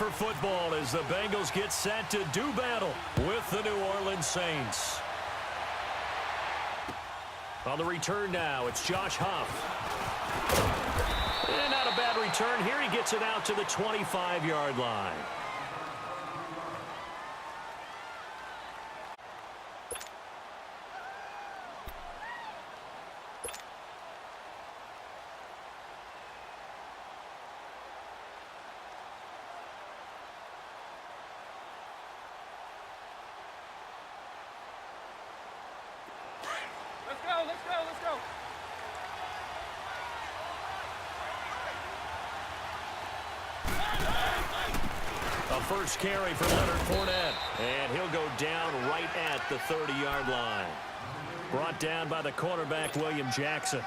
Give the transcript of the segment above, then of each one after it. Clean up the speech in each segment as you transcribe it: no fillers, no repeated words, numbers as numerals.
for football as the Bengals get set to do battle with the New Orleans Saints. On the return now, it's Josh Huff. And not a bad return here. He gets it out to the 25-yard line. Let's go. A first carry for Leonard Fournette, and he'll go down right at the 30-yard line. Brought down by the cornerback, William Jackson.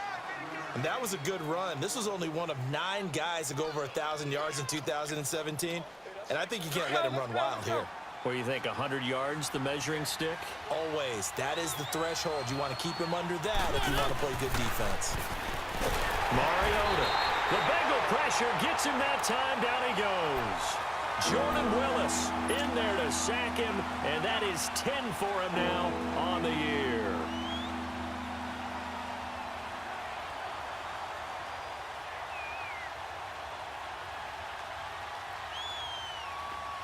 And that was a good run. This was only one of 9 guys to go over 1,000 yards in 2017, and I think you can't let him run wild here. What do you think, 100 yards, the measuring stick? Always. That is the threshold. You want to keep him under that if you want to play good defense. Mariota. The Bengal pressure gets him that time. Down he goes. Jordan Willis in there to sack him, and that is 10 for him now on the year.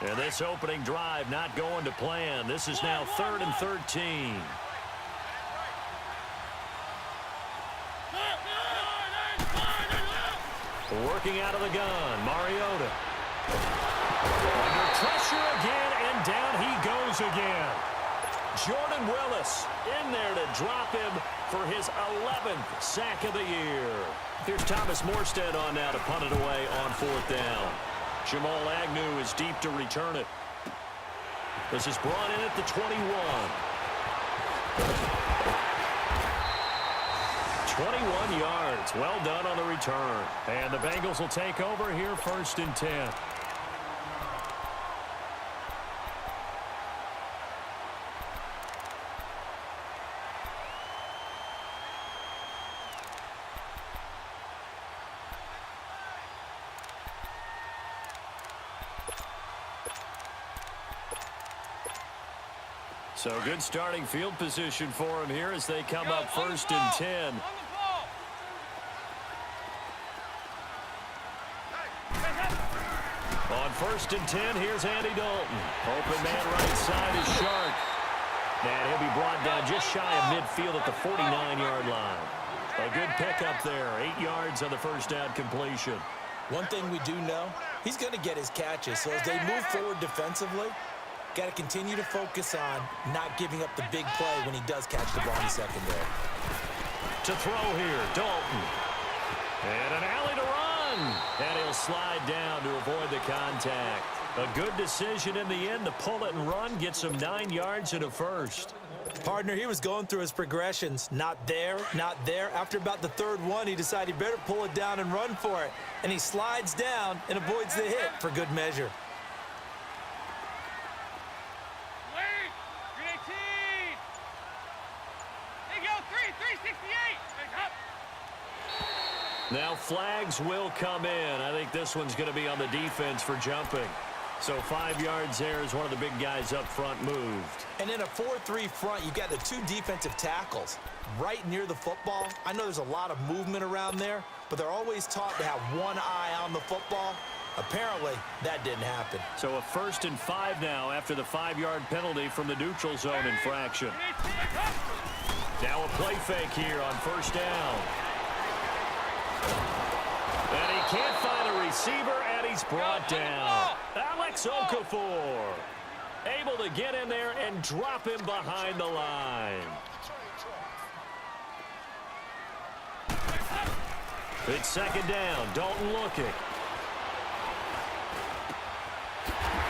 And this opening drive not going to plan. This is now 3rd and 13. Working out of the gun, Mariota. Under pressure again, and down he goes again. Jordan Willis in there to drop him for his 11th sack of the year. Here's Thomas Morstead on now to punt it away on 4th down. Jamal Agnew is deep to return it. This is brought in at the 21. 21 yards. Well done on the return. And the Bengals will take over here 1st and 10. So good starting field position for him here as they come up 1st and 10. On 1st and 10, here's Andy Dalton. Open man right side is Shark. And he'll be brought down just shy of midfield at the 49-yard line. A good pickup there. 8 yards on the first down completion. One thing we do know, he's going to get his catches. So as they move forward defensively, got to continue to focus on not giving up the big play when he does catch the ball in the secondary. To throw here, Dalton. And an alley to run. And he'll slide down to avoid the contact. A good decision in the end to pull it and run. Gets him 9 yards and a first. Partner, he was going through his progressions. Not there, not there. After about the 3rd one, he decided he better pull it down and run for it. And he slides down and avoids the hit for good measure. Now flags will come in. I think this one's going to be on the defense for jumping. So 5 yards there as one of the big guys up front moved. And in a 4-3 front, you got the 2 defensive tackles right near the football. I know there's a lot of movement around there, but they're always taught to have one eye on the football. Apparently, that didn't happen. So a 1st and 5 now after the 5-yard penalty from the neutral zone infraction. Now a play fake here on 1st down. And he can't find a receiver, and he's brought down. Alex Okafor able to get in there and drop him behind the line. It's 2nd down. Dalton looking.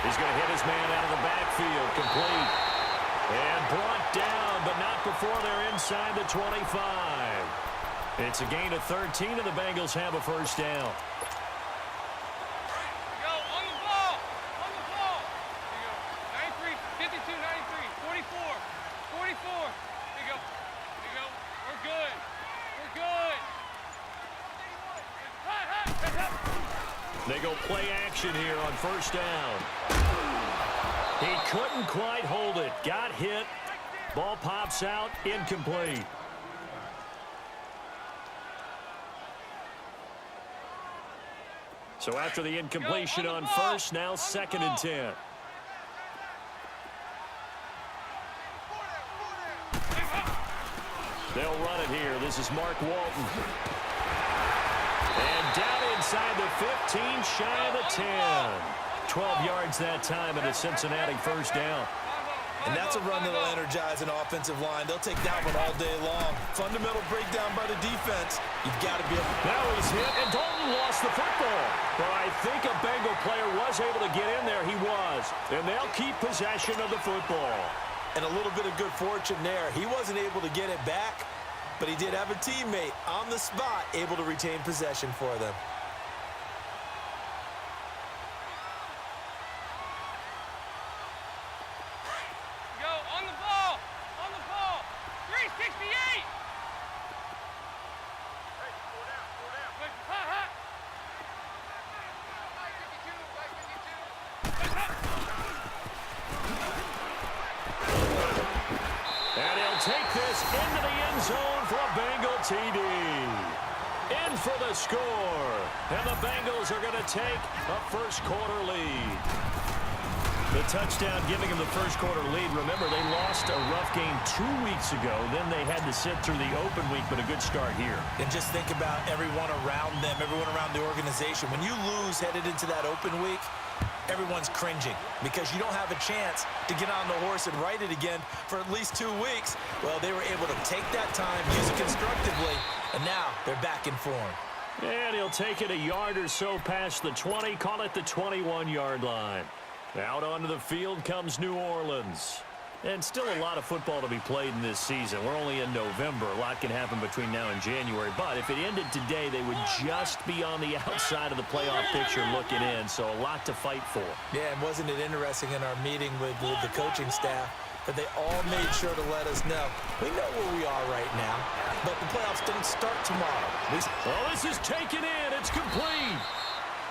He's going to hit his man out of the backfield. Complete. And brought down, but not before they're inside the 25. It's a gain of 13, and the Bengals have a 1st down. They go play action here on first down. He couldn't quite hold it. Got hit. Ball pops out. Incomplete. So after the incompletion on first, now 2nd and 10. They'll run it here. This is Mark Walton. And down inside the 15, shy of the 10. 12 yards that time at a Cincinnati first down. And that's a run that will energize an offensive line. They'll take that one all day long. Fundamental breakdown by the defense. You've got to be able to... Now he's hit, and Dalton lost the football. But I think a Bengal player was able to get in there. He was. And they'll keep possession of the football. And a little bit of good fortune there. He wasn't able to get it back, but he did have a teammate on the spot able to retain possession for them. Go on the ball. 368. And he'll take this into the end zone for a Bengal TD. In for the score. And the Bengals are going to take a first-quarter lead. The touchdown giving them the first-quarter lead. Remember, they lost a rough game 2 weeks ago. Then they had to sit through the open week, but a good start here. And just think about everyone around them, everyone around the organization. When you lose headed into that open week, everyone's cringing because you don't have a chance to get on the horse and ride it again for at least 2 weeks. Well, they were able to take that time, use it constructively, and now they're back in form. And he'll take it a yard or so past the 20, call it the 21-yard line. Out onto the field comes New Orleans. And still a lot of football to be played in this season. We're only in November. A lot can happen between now and January. But if it ended today, they would just be on the outside of the playoff picture looking in. So a lot to fight for. Yeah, and wasn't it interesting in our meeting with the coaching staff that they all made sure to let us know. We know where we are right now, but the playoffs don't start tomorrow. Well, this is taken in. It's complete.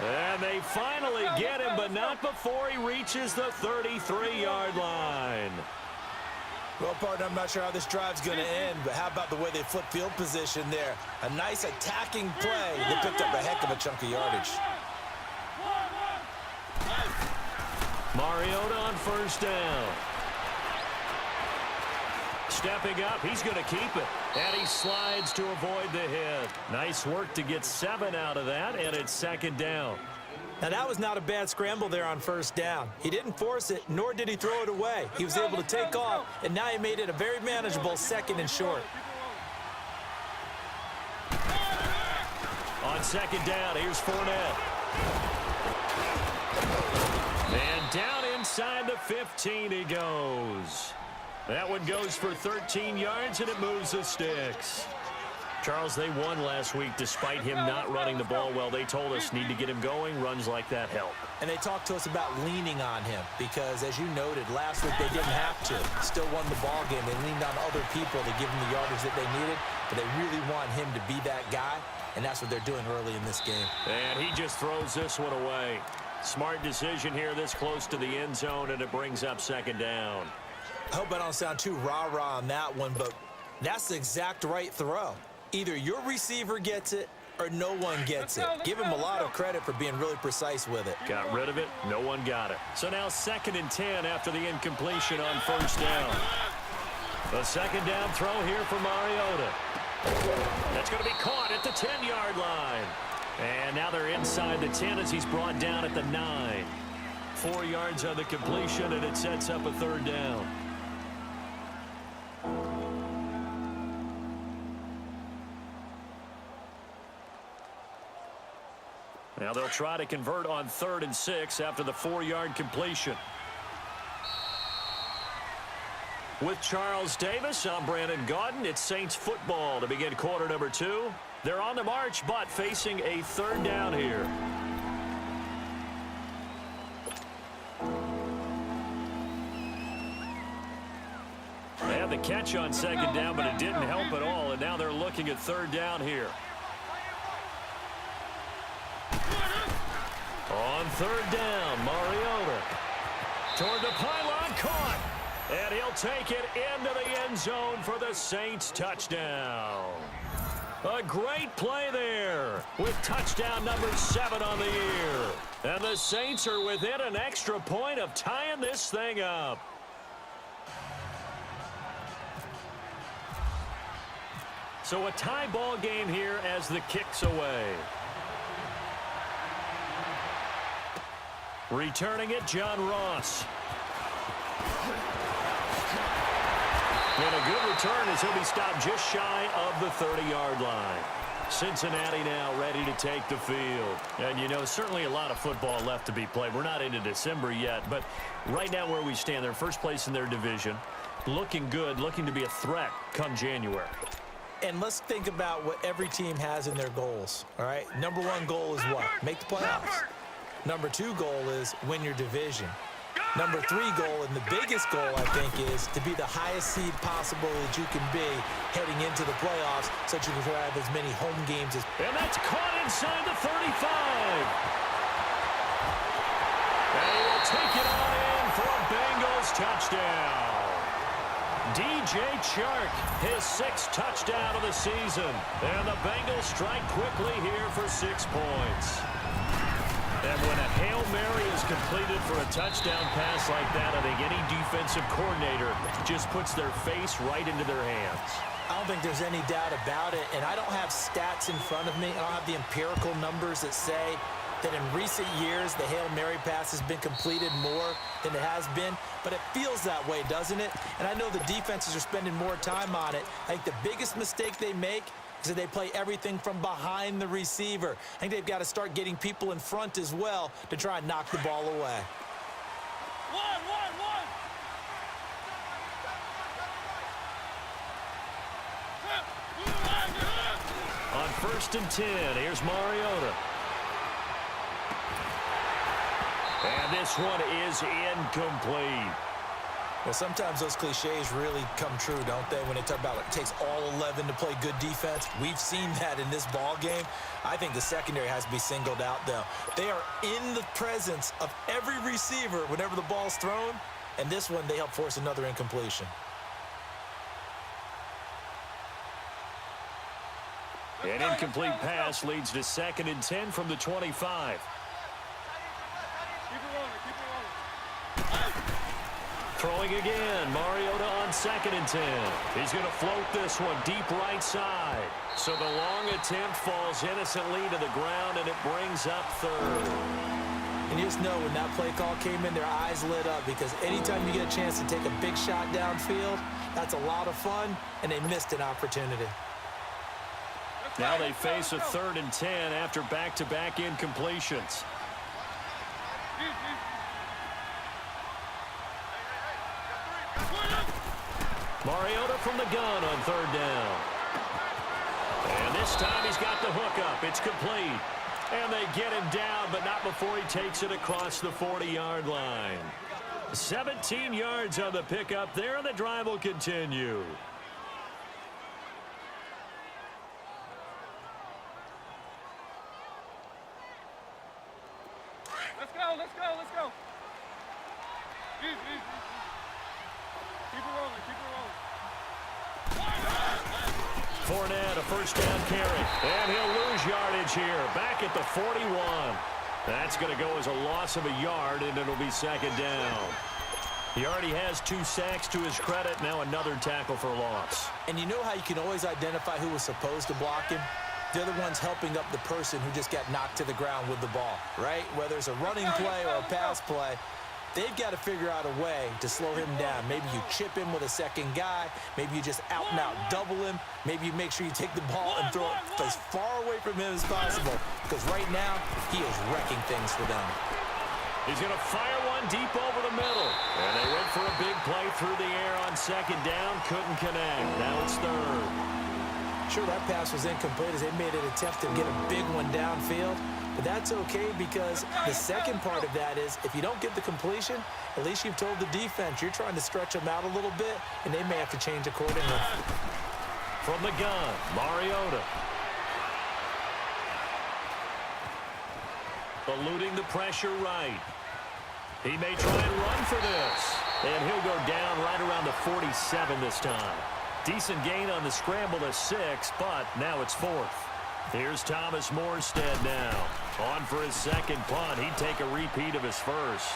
And they finally get him, but not before he reaches the 33-yard line. Well, partner, I'm not sure how this drive's going to end, but how about the way they flip field position there? A nice attacking play that picked up a heck of a chunk of yardage. Mariota on first down. Stepping up, he's going to keep it. And he slides to avoid the hit. Nice work to get 7 out of that, and it's 2nd down. Now, that was not a bad scramble there on first down. He didn't force it, nor did he throw it away. He was able to take off, and now he made it a very manageable 2nd and short. On 2nd down, here's Fournette. And down inside the 15 he goes. That one goes for 13 yards, and it moves the sticks. Charles, they won last week despite him not running the ball well. They told us need to get him going. Runs like that help. And they talked to us about leaning on him because, as you noted, last week they didn't have to. Still won the ball game. They leaned on other people to give him the yardage that they needed, but they really want him to be that guy, and that's what they're doing early in this game. And he just throws this one away. Smart decision here this close to the end zone, and it brings up 2nd down. I hope I don't sound too rah-rah on that one, but that's the exact right throw. Either your receiver gets it or no one gets it. Give him a lot of credit for being really precise with it. Got rid of it. No one got it. So now 2nd and 10 after the incompletion on first down. The 2nd down throw here for Mariota. That's going to be caught at the 10-yard line. And now they're inside the 10 as he's brought down at the 9. 4 yards on the completion, and it sets up a 3rd down. Now they'll try to convert on 3rd and 6 after the 4-yard completion. With Charles Davis, I'm Brandon Gaudin. It's Saints football to begin quarter number 2. They're on the march, but facing a 3rd down here. They had the catch on 2nd down, but it didn't help at all, and now they're looking at 3rd down here. On third down, Mariota. Toward the pylon, caught. And he'll take it into the end zone for the Saints touchdown. A great play there with touchdown number 7 on the year. And the Saints are within an extra point of tying this thing up. So a tie ball game here as the kick's away. Returning it, John Ross. And a good return as he'll be stopped just shy of the 30-yard line. Cincinnati now ready to take the field. And, you know, certainly a lot of football left to be played. We're not into December yet, but right now where we stand, they're first place in their division. Looking good, looking to be a threat come January. And let's think about what every team has in their goals, all right? Number 1 goal is what? Make the playoffs. Number 2 goal is win your division. Number 3 goal, and the biggest goal, I think, is to be the highest seed possible that you can be heading into the playoffs so that you can have as many home games as... And that's caught inside the 35. And he will take it on in for a Bengals touchdown. DJ Chark, his 6th touchdown of the season. And the Bengals strike quickly here for 6 points. And when a Hail Mary is completed for a touchdown pass like that, I think any defensive coordinator just puts their face right into their hands. I don't think there's any doubt about it, and I don't have stats in front of me. I don't have the empirical numbers that say that in recent years the Hail Mary pass has been completed more than it has been, but it feels that way, doesn't it? And I know the defenses are spending more time on it. I think the biggest mistake they make is that they play everything from behind the receiver. I think they've got to start getting people in front as well to try and knock the ball away. One. On 1st and 10, here's Mariota. And this one is incomplete. Well, sometimes those cliches really come true, don't they? When they talk about it takes all 11 to play good defense. We've seen that in this ball game. I think the secondary has to be singled out, though. They are in the presence of every receiver whenever the ball's thrown. And this one, they help force another incompletion. An incomplete pass leads to 2nd and 10 from the 25. Throwing again, Mariota on 2nd and 10. He's going to float this one deep right side. So the long attempt falls innocently to the ground, and it brings up 3rd. And you just know when that play call came in, their eyes lit up, because anytime you get a chance to take a big shot downfield, that's a lot of fun, and they missed an opportunity. Now they face a 3rd and 10 after back-to-back incompletions. Mariota from the gun on 3rd down. And this time he's got the hook up. It's complete. And they get him down, but not before he takes it across the 40-yard line. 17 yards on the pickup there, and the drive will continue. Let's go. Easy. Keep it rolling. Fournette, a 1st down carry. And he'll lose yardage here. Back at the 41. That's going to go as a loss of a yard, and it'll be 2nd down. He already has 2 sacks to his credit. Now another tackle for loss. And you know how you can always identify who was supposed to block him? They're the ones helping up the person who just got knocked to the ground with the ball, right? Whether it's a running play or a pass play, they've got to figure out a way to slow him down. Maybe you chip him with a 2nd guy. Maybe you just out-and-out double him. Maybe you make sure you take the ball and throw it as far away from him as possible, because right now he is wrecking things for them. He's going to fire one deep over the middle. And they went for a big play through the air on 2nd down. Couldn't connect. Now it's 3rd. Sure, that pass was incomplete as they made an attempt to get a big one downfield. But that's okay, because the second part of that is if you don't get the completion, at least you've told the defense you're trying to stretch them out a little bit, and they may have to change accordingly. From the gun, Mariota. eluding the pressure right. He may try and run for this. And he'll go down right around the 47 this time. Decent gain on the scramble to 6, but now it's 4th. Here's Thomas Morstead now. On for his second punt. He'd take a repeat of his first.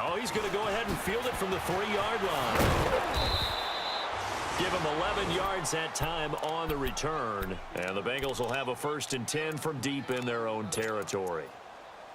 Oh, he's going to go ahead and field it from the 3-yard line. Give him 11 yards that time on the return. And the Bengals will have a 1st and 10 from deep in their own territory.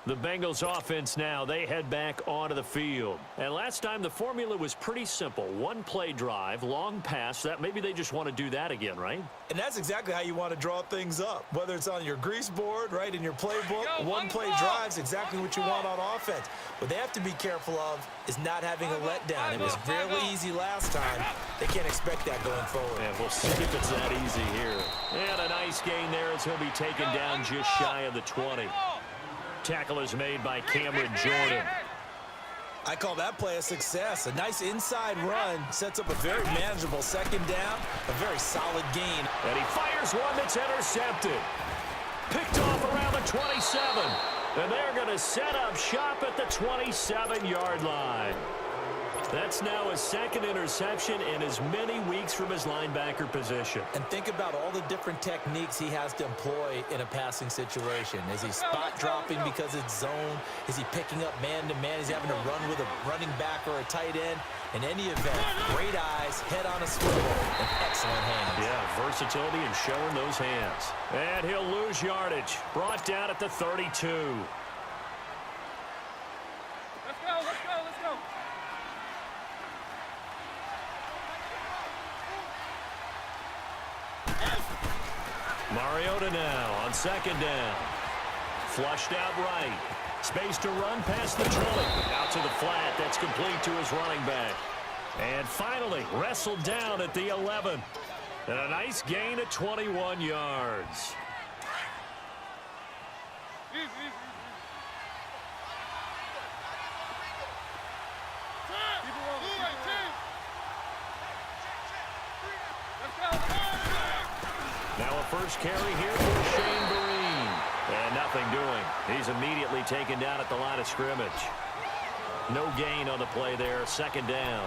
The Bengals offense now, they head back onto the field. And last time the formula was pretty simple. 1-play drive, long pass. That maybe they just want to do that again, right? And that's exactly how you want to draw things up. Whether it's on your grease board, right, in your playbook, 1-play drive's exactly what you want on offense. What they have to be careful of is not having a letdown. It was fairly easy last time. They can't expect that going forward. And we'll see if it's that easy here. And a nice gain there as he'll be taken down just shy of the 20. Tackle is made by Cameron Jordan. I call that play a success. A nice inside run sets up a very manageable second down, a very solid gain. And he fires one that's intercepted. Picked off around the 27. And they're going to set up shop at the 27-yard line. That's now his 2nd interception in as many weeks from his linebacker position. And think about all the different techniques he has to employ in a passing situation. Is he spot dropping because it's zone? Is he picking up man-to-man? Is he having to run with a running back or a tight end? In any event, great eyes, head on a swivel, and excellent hands. Yeah, versatility and showing those hands. And he'll lose yardage. Brought down at the 32. Let's go, let's go, let's go. Mariota now on 2nd down. Flushed out right. Space to run past the 20. Out to the flat. That's complete to his running back. And finally wrestled down at the 11. And a nice gain at 21 yards. Now a first carry here for Shane Vereen. And nothing doing. He's immediately taken down at the line of scrimmage. No gain on the play there. 2nd down.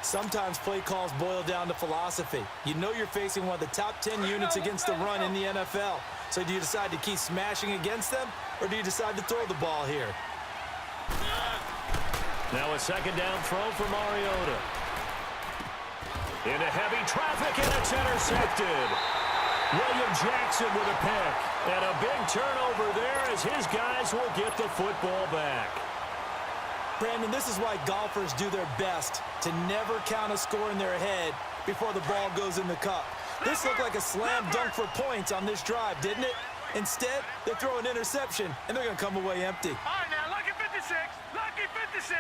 Sometimes play calls boil down to philosophy. You know you're facing one of the top 10 units against the run in the NFL. So do you decide to keep smashing against them, or do you decide to throw the ball here? Now a 2nd down throw for Mariota. Into heavy traffic, and it's intercepted. William Jackson with a pick. And a big turnover there as his guys will get the football back. Brandon, this is why golfers do their best to never count a score in their head before the ball goes in the cup. This looked like a slam dunk for points on this drive, didn't it? Instead, they throw an interception, and they're going to come away empty. All right, now, lucky 56. Lucky 56.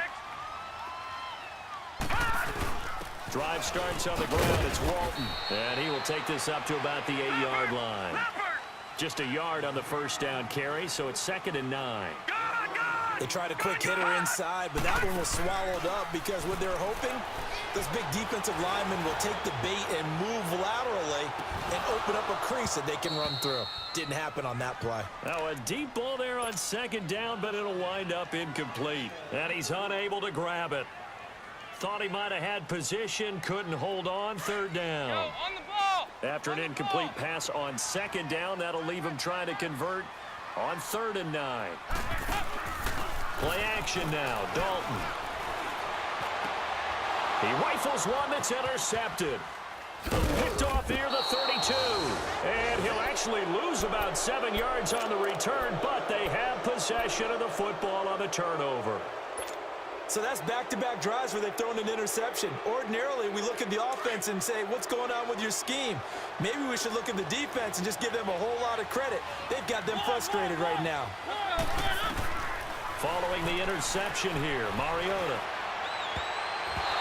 Drive starts on the ground. It's Walton. And he will take this up to about the 8-yard line. Just a yard on the first down carry, so it's 2nd and 9. They tried a quick hitter inside, but that one was swallowed up because what they're hoping, those big defensive linemen will take the bait and move laterally and open up a crease that they can run through. Didn't happen on that play. Now a deep ball there on 2nd down, but it'll wind up incomplete. And he's unable to grab it. Thought he might have had position, couldn't hold on. 3rd down. Yo, on the ball. After an incomplete pass on 2nd down, that'll leave him trying to convert on 3rd and 9. Play action now, Dalton. He rifles one that's intercepted. Picked off near the 32. And he'll actually lose about 7 yards on the return, but they have possession of the football on the turnover. So that's back-to-back drives where they've thrown an interception. Ordinarily, we look at the offense and say, what's going on with your scheme? Maybe we should look at the defense and just give them a whole lot of credit. They've got them frustrated right now. Following the interception here, Mariota.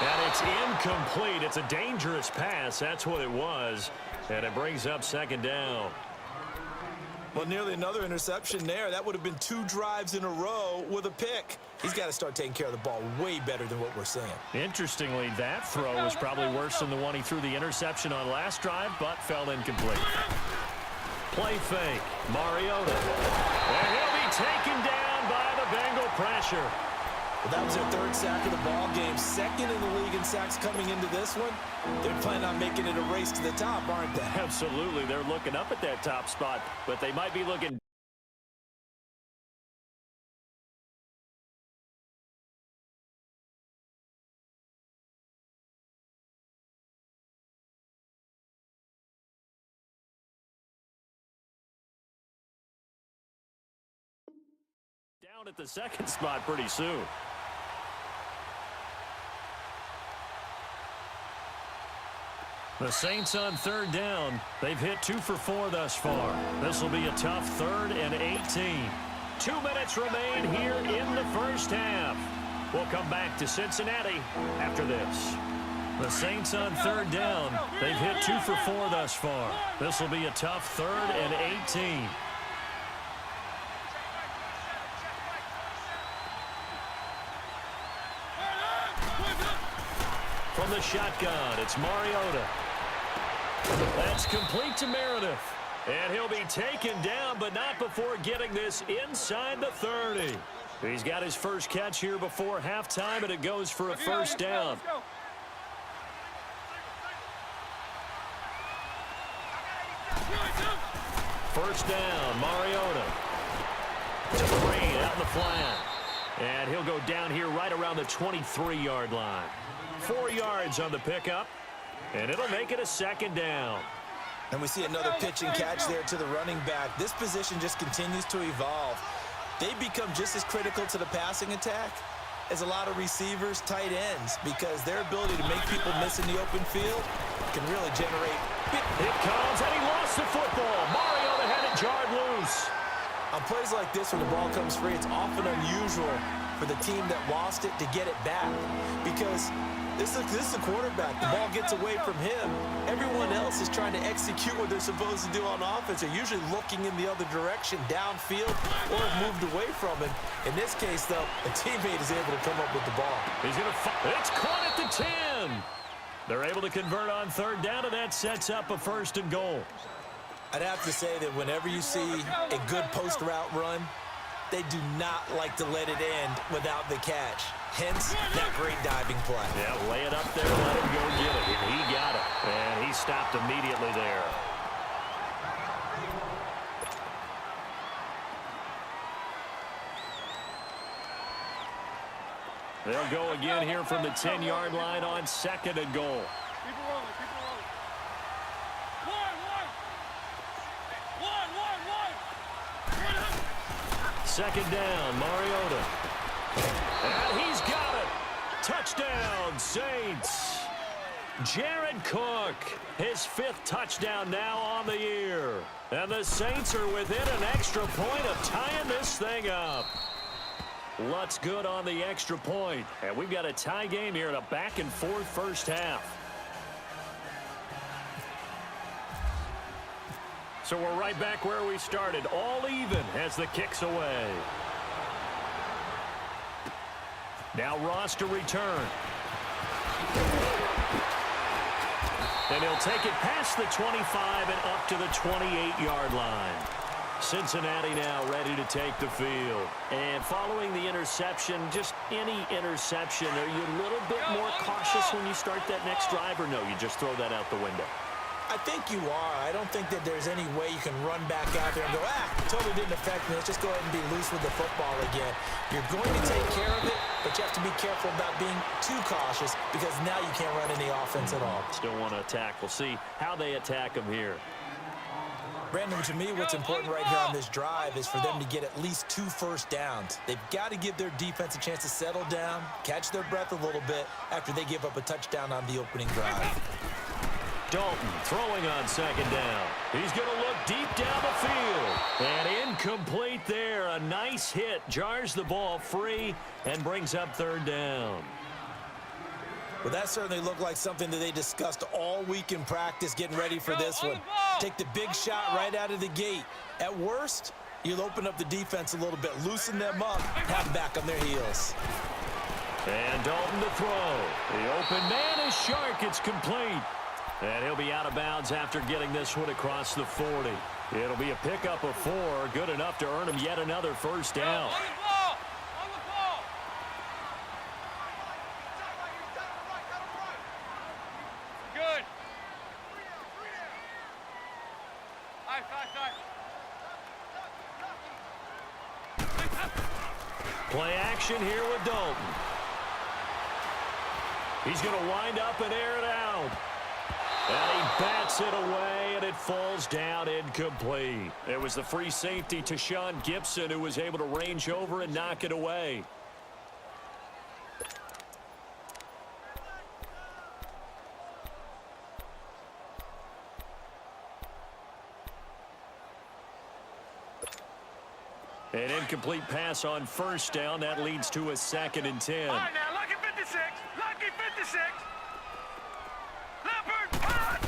And it's incomplete. It's a dangerous pass. That's what it was. And it brings up 2nd down. Well, nearly another interception there. That would have been 2 drives in a row with a pick. He's got to start taking care of the ball way better than what we're seeing. Interestingly, that throw was probably worse than the one he threw the interception on last drive, but fell incomplete. Play fake. Mariota. And he'll be taken down by the Bengal pressure. Well, that was their third sack of the ball game. Second in the league in sacks coming into this one. They're planning on making it a race to the top, aren't they? Absolutely. They're looking up at that top spot, but they might be looking down at the second spot pretty soon. The Saints on third down. They've hit 2 for 4 thus far. This will be a tough 3rd and 18. 2 minutes remain here in the first half. We'll come back to Cincinnati after this. The Saints on third down. They've hit 2 for 4 thus far. This will be a tough 3rd and 18. From the shotgun, it's Mariota. That's complete to Meredith. And he'll be taken down, but not before getting this inside the 30. He's got his first catch here before halftime, and it goes for a first down. First down, Mariota. To Green out in the flat. And he'll go down here right around the 23-yard line. 4 yards on the pickup, and it'll make it a second down. And we see another pitch and catch there to the running back. This position just continues to evolve. They become just as critical to the passing attack as a lot of receivers, tight ends, because their ability to make people miss in the open field can really generate. It comes, and he lost the football. Mariota had it jarred loose. On plays like this, when the ball comes free, it's often unusual for the team that lost it to get it back, because this is the quarterback. The ball gets away from him. Everyone else is trying to execute what they're supposed to do on offense. They're usually looking in the other direction, downfield, or have moved away from it. In this case, though, a teammate is able to come up with the ball. It's caught at the 10. They're able to convert on third down, and that sets up a 1st and goal. I'd have to say that whenever you see a good post route run, they do not like to let it end without the catch. Hence, that great diving play. Yeah, lay it up there, let him go get it. And he got it. And he stopped immediately there. They'll go again here from the 10-yard line on 2nd and goal. Keep it rolling, keep it rolling. One. Second down, Mariota. And he's got it. Touchdown, Saints. Jared Cook, his 5th touchdown now on the year. And the Saints are within an extra point of tying this thing up. Lutz good on the extra point. And we've got a tie game here in a back-and-forth first half. So we're right back where we started, all even as the kick's away. Now Ross to return. And he'll take it past the 25 and up to the 28-yard line. Cincinnati now ready to take the field. And following the interception, just any interception, are you a little bit more cautious when you start that next drive, or no, you just throw that out the window? I think you are. I don't think that there's any way you can run back out there and go, totally didn't affect me. Let's just go ahead and be loose with the football again. You're going to take care of it, but you have to be careful about being too cautious, because now you can't run any offense at all. Still want to attack. We'll see how they attack them here. Brandon, to me, what's important right here on this drive is for them to get at least 2 first downs. They've got to give their defense a chance to settle down, catch their breath a little bit after they give up a touchdown on the opening drive. Dalton throwing on second down. He's going to look deep down the field. And incomplete there. A nice hit. Jars the ball free and brings up third down. Well, that certainly looked like something that they discussed all week in practice, getting ready for this one. Take the big shot right out of the gate. At worst, you'll open up the defense a little bit, loosen them up, have them back on their heels. And Dalton to throw. The open man is Shark. It's complete. And he'll be out of bounds after getting this one across the 40. It'll be a pickup of 4, good enough to earn him yet another first down. On the ball! On the ball! Good. Play action here with Dalton. He's going to wind up and air it out. And he bats it away, and it falls down incomplete. It was the free safety, Tashawn Gibson, who was able to range over and knock it away. An incomplete pass on first down. That leads to a 2nd and 10. All right, now, lucky 56. Lucky 56. Leopard, hot!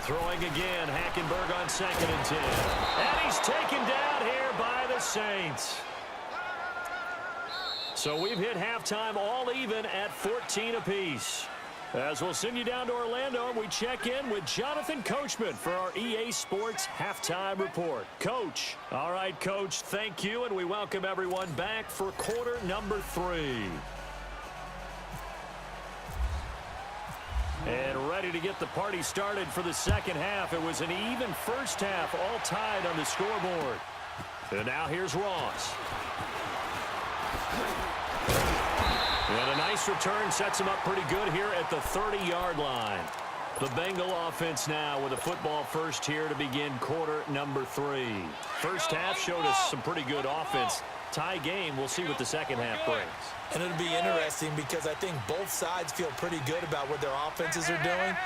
Throwing again, Hackenberg on 2nd and 10. And he's taken down here by the Saints. So we've hit halftime all even at 14 apiece. As we'll send you down to Orlando, we check in with Jonathan Coachman for our EA Sports Halftime Report. Coach. All right, Coach, thank you, and we welcome everyone back for quarter number 3. And ready to get the party started for the second half. It was an even first half, all tied on the scoreboard. And now here's Ross. And a nice return sets him up pretty good here at the 30-yard line. The Bengal offense now with a football first here to begin quarter number 3. First half showed us some pretty good offense. Tie game, we'll see what the second half brings. And it'll be interesting because I think both sides feel pretty good about what their offenses are doing.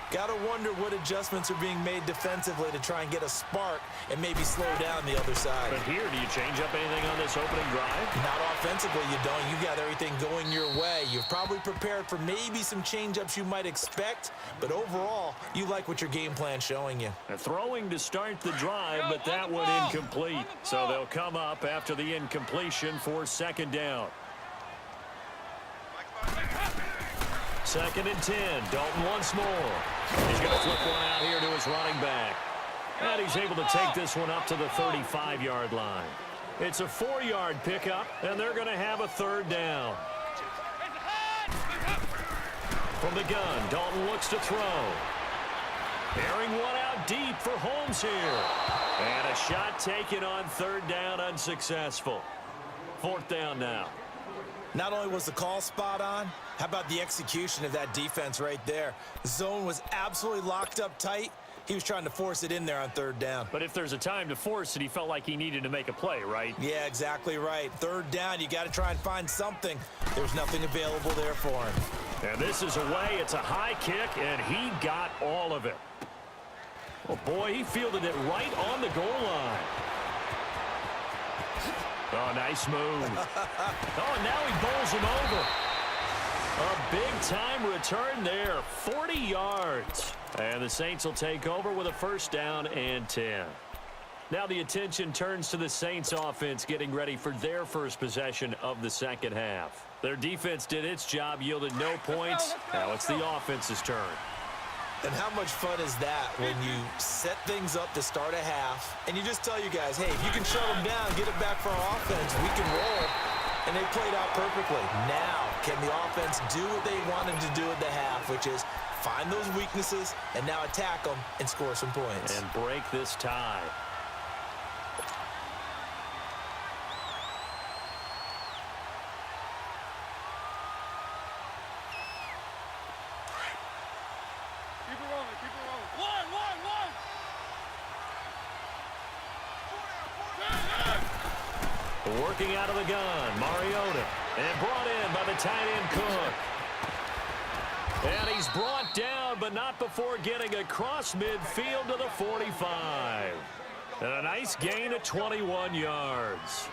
Got to wonder what adjustments are being made defensively to try and get a spark and maybe slow down the other side. But here, do you change up anything on this opening drive? Not offensively, you don't. You got everything going your way. You've probably prepared for maybe some change-ups you might expect, but overall, you like what your game plan's showing you. Throwing to start the drive, but that one incomplete. So they'll come up after the incompletion for 2nd down. 2nd and 10. Dalton once more. He's going to flip one out here to his running back. And he's able to take this one up to the 35-yard line. It's a 4-yard pickup, and they're going to have a 3rd down. From the gun, Dalton looks to throw. Airing one out deep for Holmes here. And a shot taken on 3rd down, unsuccessful. 4th down now. Not only was the call spot on, how about the execution of that defense right there? The zone was absolutely locked up tight. He was trying to force it in there on 3rd down. But if there's a time to force it, he felt like he needed to make a play, right? Yeah, exactly right. 3rd down, you got to try and find something. There's nothing available there for him. And this is away. It's a high kick, and he got all of it. Oh, boy, he fielded it right on the goal line. Oh, nice move. Oh, and now he bowls him over. A big-time return there, 40 yards. And the Saints will take over with a 1st down and 10. Now the attention turns to the Saints offense getting ready for their first possession of the second half. Their defense did its job, yielded no points. Now it's the offense's turn. And how much fun is that when you set things up to start a half and you just tell you guys, hey, if you can shut them down, get it back for our offense, we can roll. And they played out perfectly. Now, can the offense do what they wanted to do at the half, which is find those weaknesses and now attack them and score some points. And break this tie. Keep it rolling, keep it rolling. One! Working out of the gun, Mariota. And brought in by the tight end Cook. And he's brought down, but not before getting across midfield to the 45. And a nice gain of 21 yards.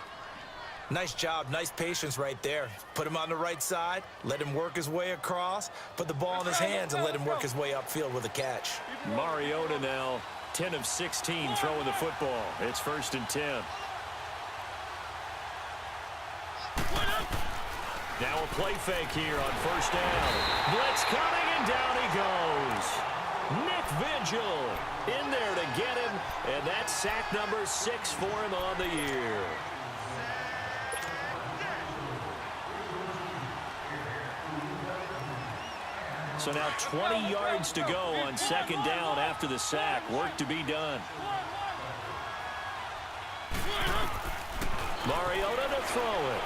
Nice job, nice patience right there. Put him on the right side, let him work his way across, put the ball in his hands and let him work his way upfield with a catch. Mariota now 10 of 16 throwing the football. It's 1st and 10. Now a play fake here on 1st down. Blitz coming, and down he goes. Nick Vigil in there to get him, and that's sack number 6 for him on the year. So now 20 yards to go on second down after the sack. Work to be done. Mariota to throw it.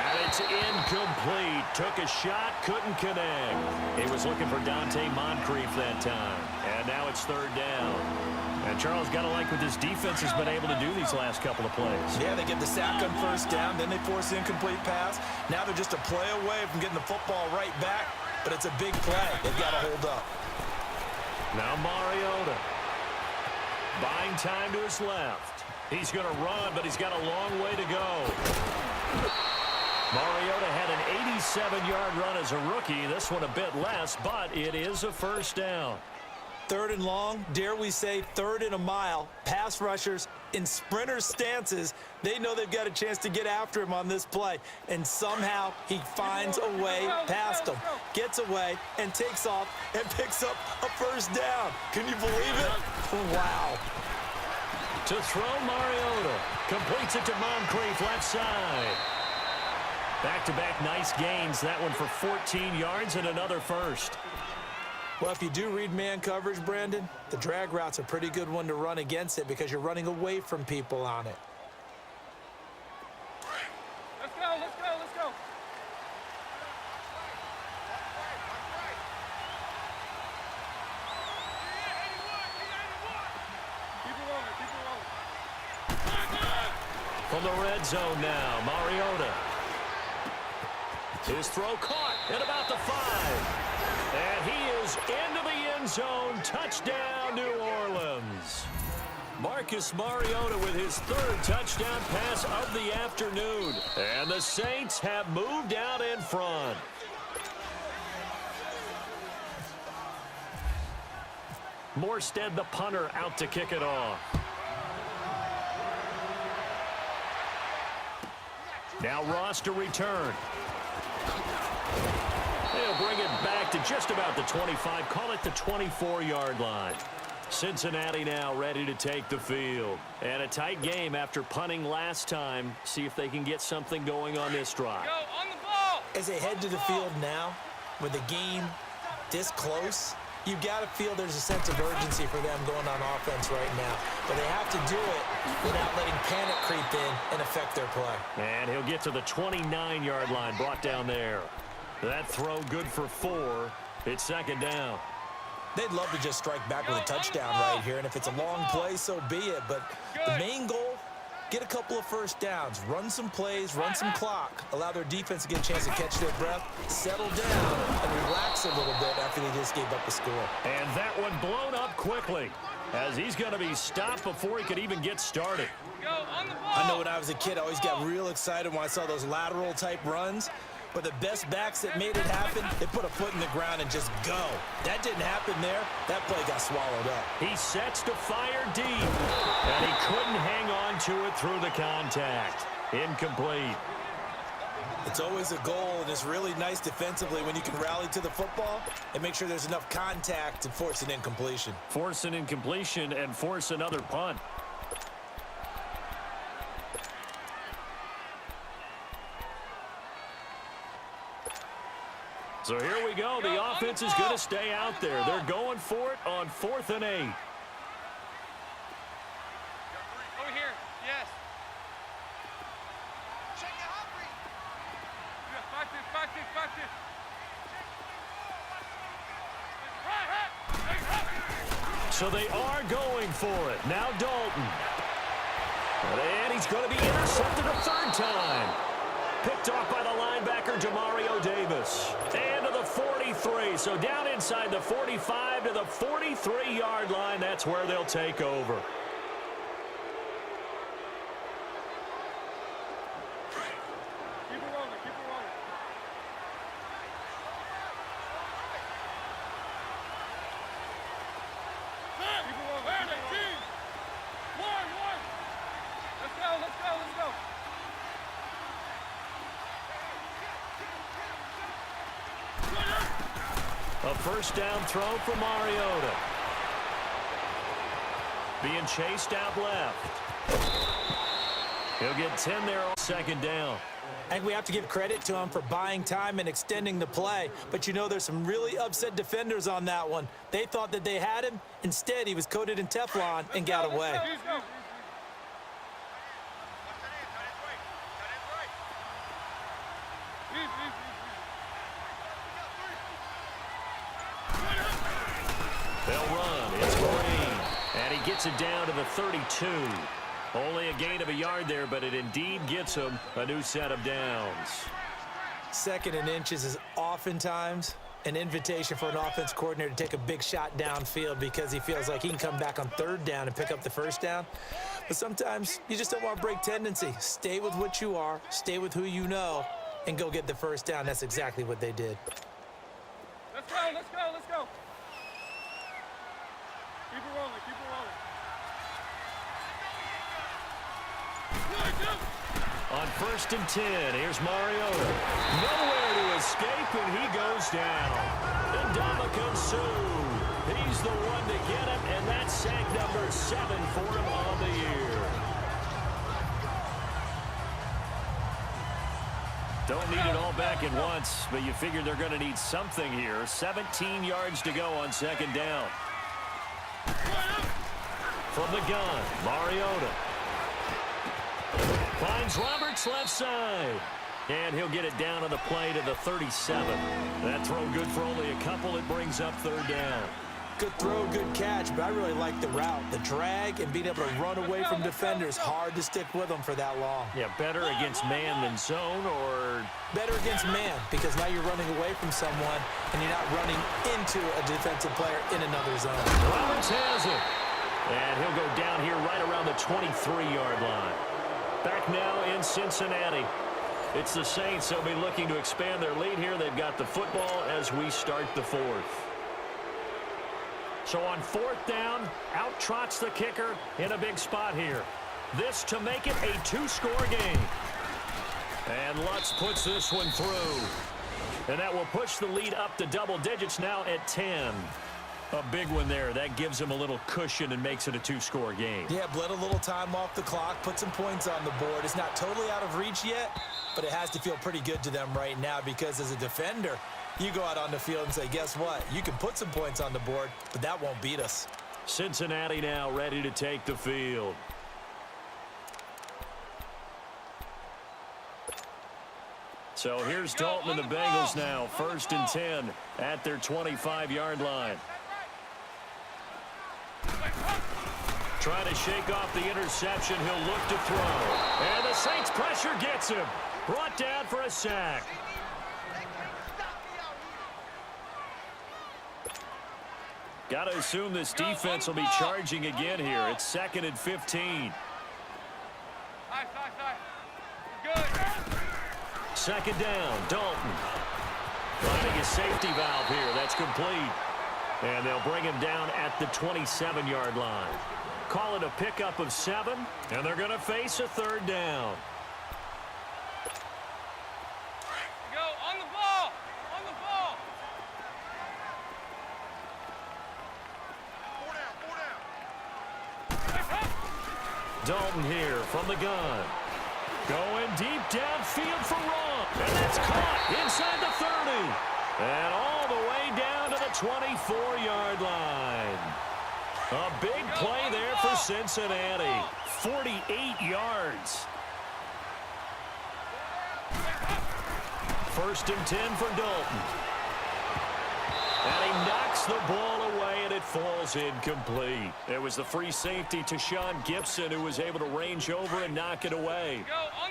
And it's incomplete. Took a shot, couldn't connect. He was looking for Dante Moncrief that time. And now it's third down. And Charles, got to like what this defense has been able to do these last couple of plays. Yeah, they get the sack on first down, then they force the incomplete pass. Now they're just a play away from getting the football right back, but it's a big play. They've got to hold up. Now Mariota. Buying time to his left. He's going to run, but he's got a long way to go. Mariota had an 87-yard run as a rookie. This one a bit less, but it is a first down. Third and long, dare we say third and a mile. Pass rushers in sprinter stances, they know they've got a chance to get after him on this play. And somehow he finds a way past them, gets away, and takes off and picks up a first down. Can you believe it? Wow. To throw, Mariota. Completes it to Moncrief, left side. Back-to-back nice gains. That one for 14 yards and another first. Well, if you do read man coverage, Brandon, the drag route's a pretty good one to run against it because you're running away from people on it. Let's go, let's go, let's go. Keep it rolling, keep it rolling. From the red zone now, Mariota. His throw caught at about the 5. And he is into the end zone. Touchdown, New Orleans. Marcus Mariota with his third touchdown pass of the afternoon. And the Saints have moved out in front. Morstead, the punter, out to kick it off. Now Ross to return. They'll bring it back to just about the 25. Call it the 24-yard line. Cincinnati now ready to take the field. And a tight game after punting last time. See if they can get something going on this drive. Go, on the ball! As they head to the field now, with the game this close, you've got to feel there's a sense of urgency for them going on offense right now. But they have to do it without letting panic creep in and affect their play. And he'll get to the 29-yard line, brought down there. That throw good for 4. It's second down. They'd love to just strike back with a touchdown right here, and if it's a long play, so be it. But the main goal, get a couple of first downs, run some plays, run some clock, allow their defense to get a chance to catch their breath, settle down, and relax a little bit after they just gave up the score. And that one blown up quickly, as he's going to be stopped before he could even get started. Go, on the ball! I know when I was a kid, I always got real excited when I saw those lateral-type runs. But the best backs that made it happen, they put a foot in the ground and just go. That didn't happen there. That play got swallowed up. He sets to fire deep, and he couldn't hang on to it through the contact. Incomplete. It's always a goal, and it's really nice defensively when you can rally to the football and make sure there's enough contact to force an incompletion. Force an incompletion and force another punt. So here we go. The offense is going to stay out there. They're going for it on 4th and 8. Over here, yes. Back this. So they are going for it. Now Dalton. And he's going to be intercepted a third time. Picked off by the linebacker, Demario Davis. And to the 43. So down inside the 45 to the 43-yard line. That's where they'll take over. Keep it rolling, keep it rolling. Keep it rolling. One. Let's go. A first down throw for Mariota. Being chased out left. He'll get 10 there on second down. I think we have to give credit to him for buying time and extending the play. But you know, there's some really upset defenders on that one. They thought that they had him. Instead, he was coated in Teflon and got away. They'll run. It's Green. And he gets it down to the 32. Only a gain of a yard there, but it indeed gets him a new set of downs. Second and inches is oftentimes an invitation for an offense coordinator to take a big shot downfield because he feels like he can come back on third down and pick up the first down. But sometimes you just don't want to break tendency. Stay with what you are, stay with who you know, and go get the first down. That's exactly what they did. Let's go, let's go, let's go. Keep it rolling, keep it rolling. On first and 10, here's Mariota. Nowhere to escape, and he goes down. Ndamukong Suh. He's the one to get him, and that's sack number 7 for him on the year. Don't need it all back at once, but you figure they're going to need something here. 17 yards to go on second down. From the gun, Mariota. Finds Roberts left side. And he'll get it down on the play to the 37. That throw good for only a couple. It brings up third down. Good throw, good catch, but I really like the route. The drag and being able to run away from defenders. Hard to stick with them for that long. Yeah, better against man than zone, or better against man, because now you're running away from someone and you're not running into a defensive player in another zone. Roberts has it. And he'll go down here right around the 23-yard line. Back now in Cincinnati. It's the Saints. They'll be looking to expand their lead here. They've got the football as we start the fourth. So on fourth down, out trots the kicker in a big spot here. This to make it a two-score game. And Lutz puts this one through. And that will push the lead up to double digits now at 10. A big one there. That gives him a little cushion and makes it a two-score game. Yeah, bled a little time off the clock, put some points on the board. It's not totally out of reach yet, but it has to feel pretty good to them right now because as a defender, you go out on the field and say, guess what? You can put some points on the board, but that won't beat us. Cincinnati now ready to take the field. So here's Dalton and the Bengals now. First and 10 at their 25-yard line. Trying to shake off the interception. He'll look to throw. And the Saints pressure gets him. Brought down for a sack. Got to assume this defense will be charging again here. It's second and 15. Good. Second down, Dalton. Finding a safety valve here. That's complete. And they'll bring him down at the 27-yard line. Call it a pickup of 7, and they're going to face a third down. Go, on the ball! On the ball! 4 down, 4 down. Dalton here from the gun. Going deep downfield for Raw. And that's caught inside the 30. And all the way down to the 24-yard line. A big play there for Cincinnati. 48 yards. First and 10 for Dalton. And he knocks the ball away, and it falls incomplete. It was the free safety to Sean Gibson who was able to range over and knock it away.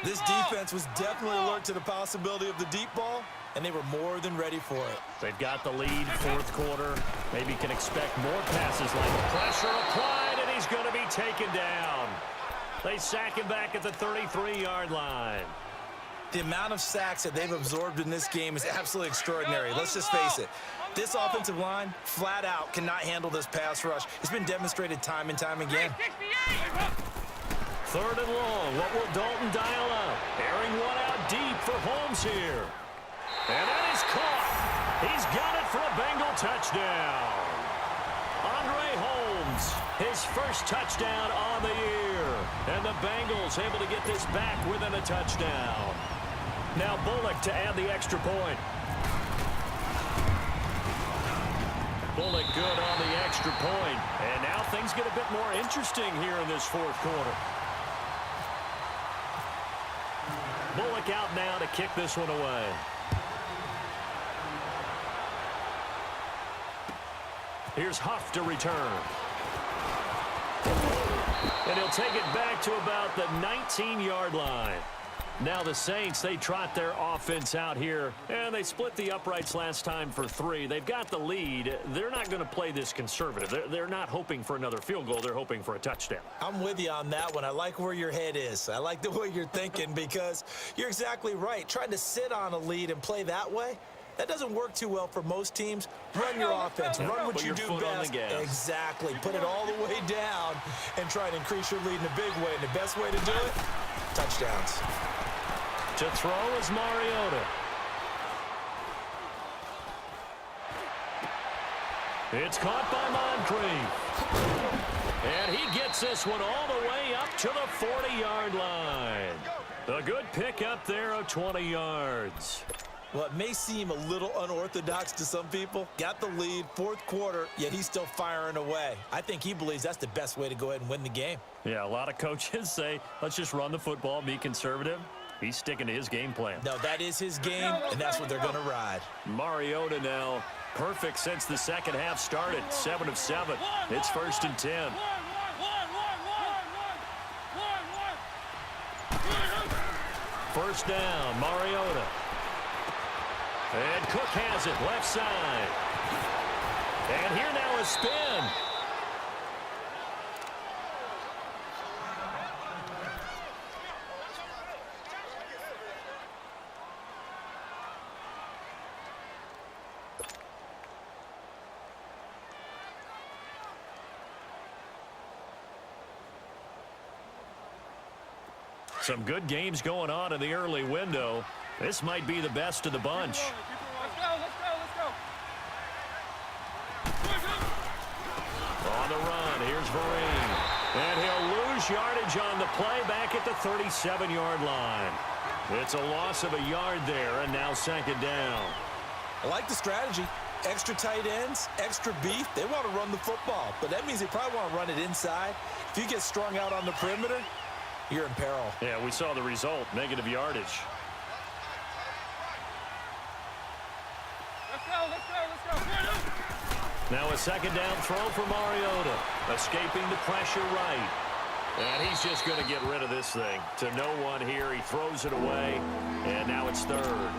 This defense was definitely alert to the possibility of the deep ball, and they were more than ready for it. They've got the lead, fourth quarter. Maybe can expect more passes like pressure applied, and he's going to be taken down. They sack him back at the 33-yard line. The amount of sacks that they've absorbed in this game is absolutely extraordinary. Let's just face it. This offensive line, flat out, cannot handle this pass rush. It's been demonstrated time and time again. Third and long. What will Dalton dial up? Airing one out deep for Holmes here. And that is caught. He's got it for a Bengal touchdown. Andre Holmes, his first touchdown on the year. And the Bengals able to get this back within a touchdown. Now Bullock to add the extra point. Bullock good on the extra point. And now things get a bit more interesting here in this fourth quarter. Bullock out now to kick this one away. Here's Huff to return. And he'll take it back to about the 19-yard line. Now the Saints, they trot their offense out here, and they split the uprights last time for 3. They've got the lead. They're not going to play this conservative. They're not hoping for another field goal. They're hoping for a touchdown. I'm with you on that one. I like where your head is. I like the way you're thinking because you're exactly right. Trying to sit on a lead and play that way, that doesn't work too well for most teams. Run your offense. Run what you do best. Exactly. Put it all the way down and try and increase your lead in a big way. And the best way to do it, touchdowns. To throw is Mariota. It's caught by Moncrief. And he gets this one all the way up to the 40-yard line. A good pick up there of 20 yards. Well, it may seem a little unorthodox to some people. Got the lead, fourth quarter, yet he's still firing away. I think he believes that's the best way to go ahead and win the game. Yeah, a lot of coaches say, let's just run the football, be conservative. He's sticking to his game plan. No, that is his game, and that's what they're going to ride. Mariota now, perfect since the second half started. 7 of 7. It's 1st and 10. First down, Mariota. And Cook has it, left side. And here now a spin. Some good games going on in the early window. This might be the best of the bunch. Let's go. On the run, here's Vereen. And he'll lose yardage on the play back at the 37-yard line. It's a loss of a yard there, and now 2nd down. I like the strategy. Extra tight ends, extra beef. They want to run the football, but that means they probably want to run it inside. If you get strung out on the perimeter, you're in peril. Yeah, we saw the result, negative yardage. Let's go. Now a 2nd down throw for Mariota. Escaping the pressure right. And he's just going to get rid of this thing. To no one here. He throws it away. And now it's 3rd.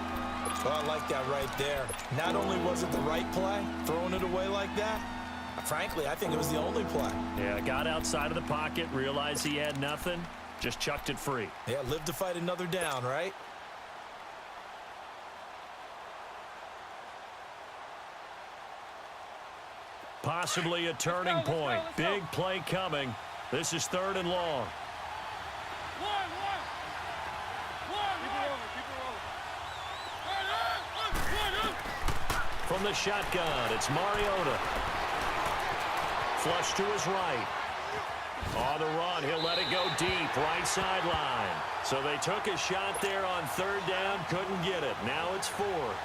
Well, I like that right there. Not only was it the right play, throwing it away like that, frankly, I think it was the only play. Yeah, got outside of the pocket, realized he had nothing, just chucked it free. Yeah, live to fight another down, right? Possibly a turning point. Big play coming. This is 3rd and long. From the shotgun, it's Mariota. Flush to his right. On the run, he'll let it go deep, right sideline. So they took a shot there on 3rd down, couldn't get it. Now it's 4th.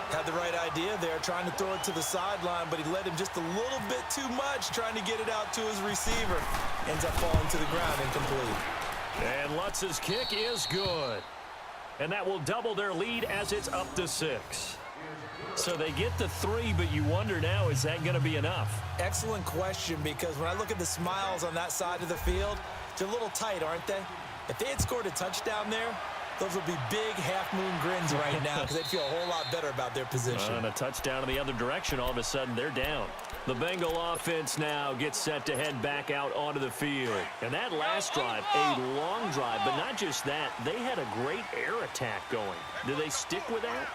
Had the right idea there, trying to throw it to the sideline, but he led him just a little bit too much, trying to get it out to his receiver. Ends up falling to the ground incomplete. And Lutz's kick is good. And that will double their lead as it's up to 6. So they get the 3, but you wonder now, is that going to be enough? Excellent question, because when I look at the smiles on that side of the field, they're a little tight, aren't they? If they had scored a touchdown there, those would be big half-moon grins right now because they'd feel a whole lot better about their position. And a touchdown in the other direction, all of a sudden they're down. The Bengal offense now gets set to head back out onto the field. And that last drive, a long drive, but not just that, they had a great air attack going. Do they stick with that?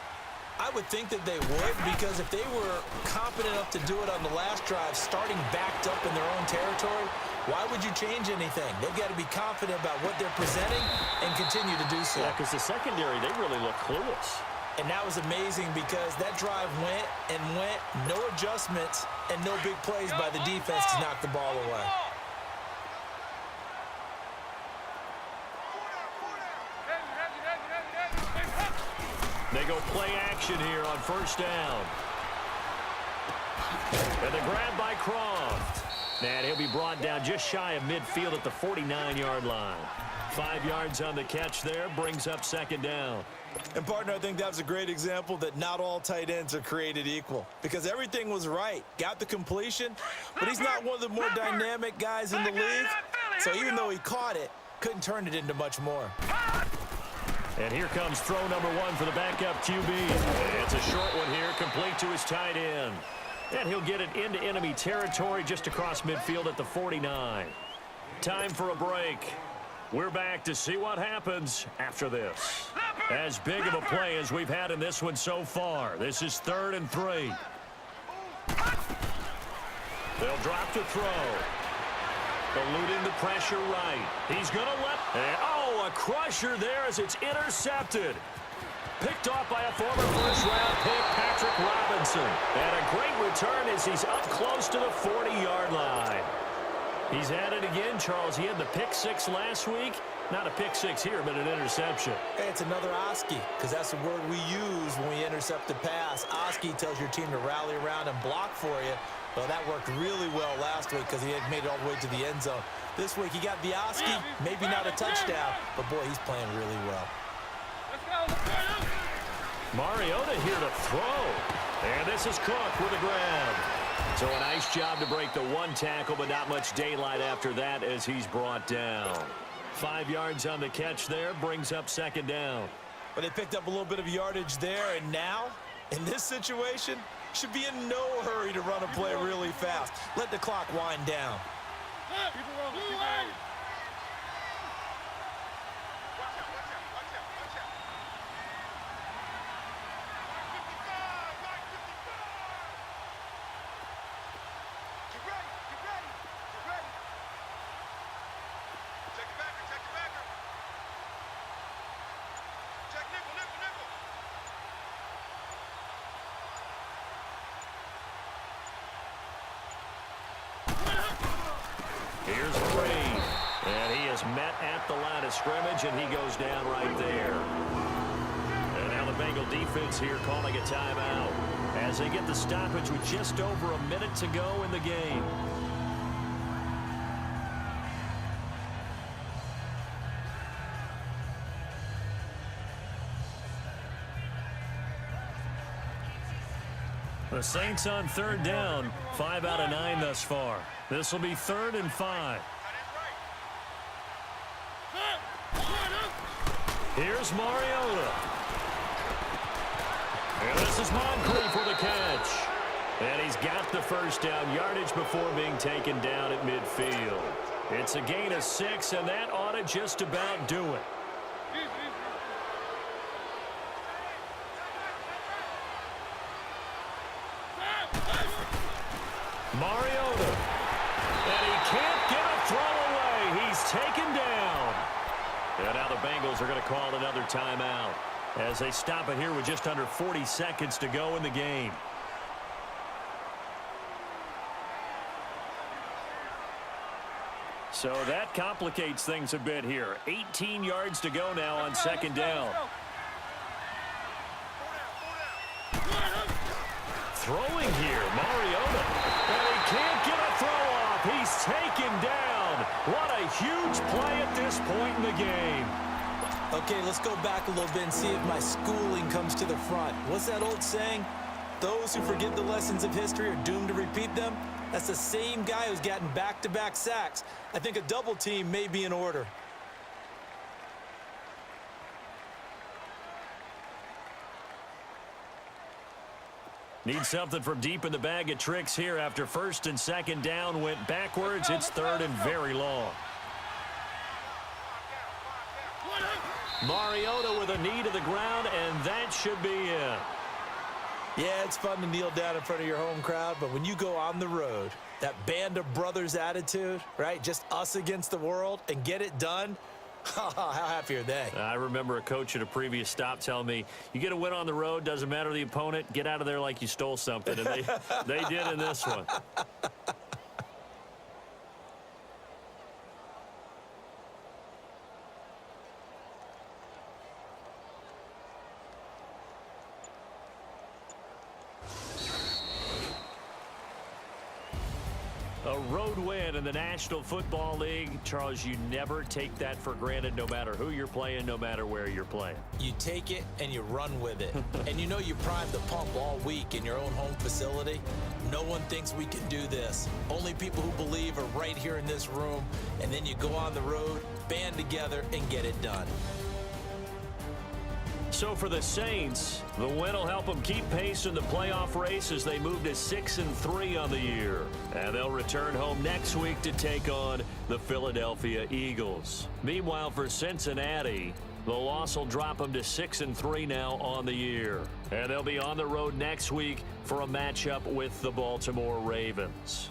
I would think that they would, because if they were confident enough to do it on the last drive, starting backed up in their own territory, why would you change anything? They've got to be confident about what they're presenting and continue to do so. Yeah, because the secondary, they really look clueless. And that was amazing because that drive went and went, no adjustments, and no big plays by the defense to knock the ball away. They go play action here on first down. And the grab by Croft. And he'll be brought down just shy of midfield at the 49-yard line. 5 yards on the catch there, brings up second down. And, partner, I think that was a great example that not all tight ends are created equal because everything was right. Got the completion, but he's not one of the more dynamic guys in the league. So even though he caught it, couldn't turn it into much more. And here comes throw number 1 for the backup QB. It's a short one here, complete to his tight end. And he'll get it into enemy territory just across midfield at the 49. Time for a break. We're back to see what happens after this. As big of a play as we've had in this one so far. This is 3rd and 3. They'll drop to throw. Eluding the pressure right. He's going to let... a crusher there as it's intercepted. Picked off by a former first-round pick, Patrick Robinson. And a great return as he's up close to the 40-yard line. He's at it again, Charles. He had the pick 6 last week. Not a pick 6 here, but an interception. Hey, it's another Oski, because that's the word we use when we intercept a pass. Oski tells your team to rally around and block for you. Well, that worked really well last week because he had made it all the way to the end zone. This week he got the Oski, maybe not a touchdown, but boy, he's playing really well. Mariota here to throw. And this is Cook with a grab. So a nice job to break the 1 tackle, but not much daylight after that as he's brought down. 5 yards on the catch there, brings up second down. But they picked up a little bit of yardage there, and now, in this situation, should be in no hurry to run a play really fast. Let the clock wind down. Here's Reed, and he is met at the line of scrimmage, and he goes down right there. And now the Bengal defense here calling a timeout as they get the stoppage with just over a minute to go in the game. The Saints on 3rd down, 5 out of 9 thus far. This will be 3rd and 5. Here's Mariota. And this is Moncrief for the catch. And he's got the first down yardage before being taken down at midfield. It's a gain of 6, and that ought to just about do it. Mariota. And he can't get a throw away. He's taken down. And now the Bengals are going to call another timeout as they stop it here with just under 40 seconds to go in the game. So that complicates things a bit here. 18 yards to go now on 2nd down. Throwing here, Mariota. And he can't get a throw off. He's taken down. What a huge play at this point in the game. Okay, let's go back a little bit and see if my schooling comes to the front. What's that old saying? Those who forget the lessons of history are doomed to repeat them. That's the same guy who's gotten back-to-back sacks. I think a double team may be in order. Need something from deep in the bag of tricks here after 1st and 2nd down went backwards. It's 3rd and very long. Mariota with a knee to the ground, and that should be it. Yeah, it's fun to kneel down in front of your home crowd, but when you go on the road, that band of brothers attitude, right, just us against the world, and get it done, How happy are they? I remember a coach at a previous stop telling me, you get a win on the road, doesn't matter the opponent, get out of there like you stole something. And they did in this one. A road win in the National Football League. Charles, you never take that for granted no matter who you're playing, no matter where you're playing. You take it and you run with it. And you know you primed the pump all week in your own home facility. No one thinks we can do this. Only people who believe are right here in this room. And then you go on the road, band together, and get it done. So for the Saints, the win will help them keep pace in the playoff race as they move to 6-3 on the year. And they'll return home next week to take on the Philadelphia Eagles. Meanwhile, for Cincinnati, the loss will drop them to 6-3 now on the year. And they'll be on the road next week for a matchup with the Baltimore Ravens.